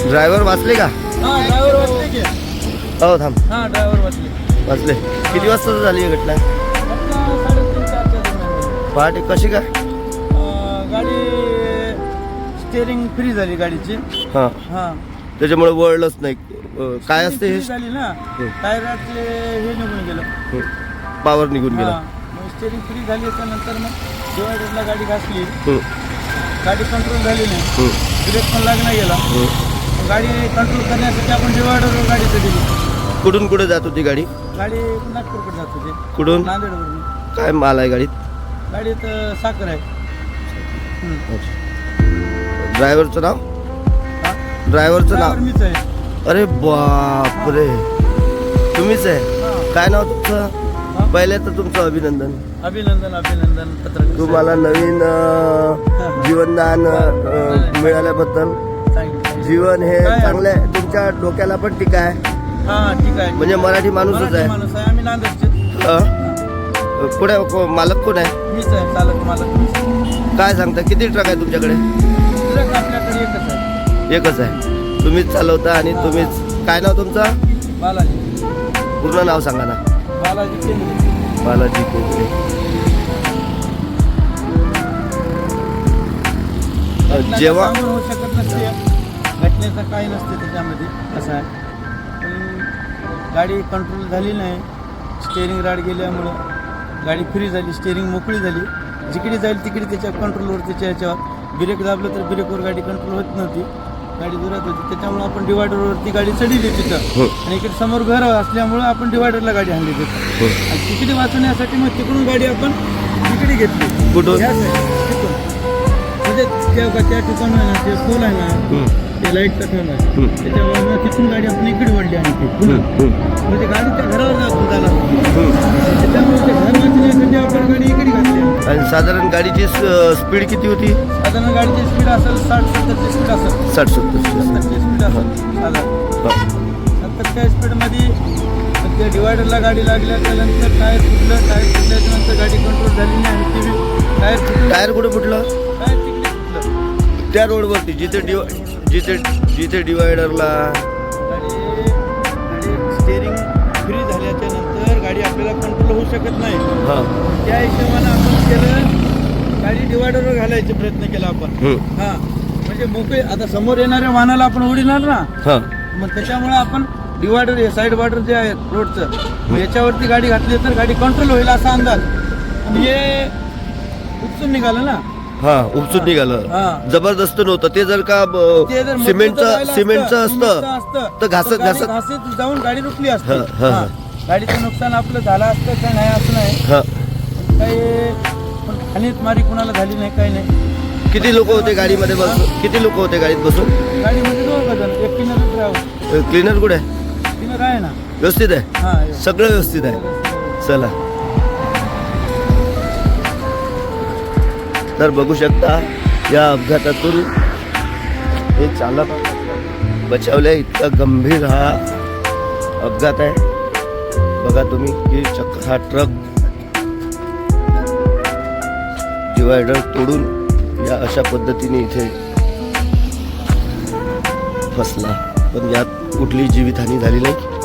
Driver वाचले का? हां ड्रायव्हर वाचले की. हो थांब. हां ड्रायव्हर वाचले. किती वाजता झाली ही घटना? 3:30-4च्या दरम्यान. पहाटे कशी काय? गाडी स्टेअरिंग फ्री झाली गाडीची. हां हां त्याच्यामुळे वळलंच नाही. काय असते हे? झाली ना टायरातले हे निघून गेलं, पावर निघून गेला. स्टेअरिंग फ्री झाली. त्यानंतर मग डिवायडरला गाडी घासली. गाडी कंट्रोल झाली नाही, ब्रेक पण लागला गेला. गाडी कंट्रोल करण्यासाठी आपण डिवायडरवर गाडी दिली. कुठून कुठे जात होती गाडी? गाडी नागपूरकडे जात होती. कुठून? नांदेडवरून. काय माल आहे गाडीत? गाडीत साखर आहे. ड्रायव्हरचं नाव? ड्रायव्हरचं नाव? मीच आहे. अरे बापरे, तुम्हीच आहे? काय नाव तुमचं? पहिले तर तुमचं अभिनंदन. अभिनंदन अभिनंदन. पत्रकार तुम्हाला नवीन जीवनदान मिळाल्याबद्दल. जीवन हे चांगलं आहे. तुमच्या डोक्याला पण टीका आहे. हां ठीक आहे. म्हणजे मराठी माणूसच आहे. माणूस आहे. आम्ही नांदेडचे. पुढे मालक कोण आहे? मीच आहे, चालक मालक. काय सांगता, किती ट्रक आहे तुमच्याकडे? ट्रक आपल्याकडे एकच आहे. एकच आहे. तुम्हीच चालवता आणि तुम्हीच. काय नाव तुमचं? बालाजी. पूर्ण नाव सांगा ना. बालाजी केंद्रे. बालाजी केंद्रे. जेव्हा होऊ शकत नसते, घटनेचं काही नसते त्याच्यामध्ये. असं आहे. पण गाडी कंट्रोल झाली नाही. स्टेअरिंग राड गेल्यामुळं गाडी फ्री झाली, स्टेअरिंग मोकळी झाली. जिकडे जाईल तिकडे त्याच्या कंट्रोलवर, त्याच्या ह्याच्यावर ब्रेक दाबलं तर ब्रेकवर गाडी कंट्रोल होत नव्हती. गाडी दुरात होती. त्याच्यामुळे आपण डिवायडरवरती गाडी चढली तिथं. आणि इकडे समोर घर असल्यामुळं आपण डिवायडरला गाडी आणली तिथं. आणि तिकडे वाचवण्यासाठी मग तिकडून गाडी आपण तिकडे घेतली. कुठून? तिथून म्हणजे त्या ठिकाण आहे ना, ते पोल आहे ना, ते लाईटचा ठेवला आहे. त्याच्यामुळे मग तिथून गाडी आपण इकडे वळली. आणि म्हणजे गाडी त्या घरावर जात झाला. त्याच्यामुळे ते घर वाचण्यासाठी आपण गाडी इकडे घातली. आणि साधारण गाडीची स्पीड किती होती? साधारण गाडीची स्पीड असेल 60-70ची स्पीड असेल. 60-70 स्पीड असेल साधारण. 70च्या स्पीडमध्ये ते डिवायडरला गाडी लागल्याच्या नंतर टायर फुटल्याच्या नंतर गाडी कंट्रोल झाली नाही. आणि ती टायर फुटलं. टायर कुठे फुटलं? टायर तिकडे फुटलं त्या रोडवरती जिथे डिवायडरला. गाडी स्टेअरिंग फ्री झाल्याच्या नंतर गाडी आपल्याला कंट्रोल होऊ शकत नाही. त्या हिशोबानं आपण केलं, गाडी डिवायडरवर घालायचा प्रयत्न केला आपण. हां म्हणजे मोकळे. आता समोर येणाऱ्या वाहनाला आपण उडीणार ना, मग त्याच्यामुळे आपण डिवायडर, हे साईड बॉर्डर जे आहे रोडचं, याच्यावरती गाडी घातली तर गाडी कंट्रोल होईल असा अंदाज. आणि हे उपसून निघालं ना. उपसून निघालं. जबरदस्त नव्हतं ते. जर का सिमेंटचं असतं तर घासत जाऊन गाडी रुकली असते. गाडीचं नुकसान आपलं झालं असतं का नाही असं नाही. काही पण हानीत मारी कुणाला झाली नाही काही नाही. किती लोक होते गाडीमध्ये बसून? किती लोक होते गाडीत बसून? गाडीमध्ये दोघं जण, एक क्लिनर ड्रायव्हर. क्लीनर कुठे आहे? क्लिनर आहे ना. व्यवस्थित आहे? हां सगळं व्यवस्थित आहे. चला, तर बघू शकता या अपघातातून हे चालक बचावले. इतका गंभीर हा अपघात आहे. बघा तुम्ही की चक्क हा ट्रक डिवायडर तोडून या अशा पद्धतीने इथे फसला, पण यात कुठलीही जीवितहानी झाली नाही.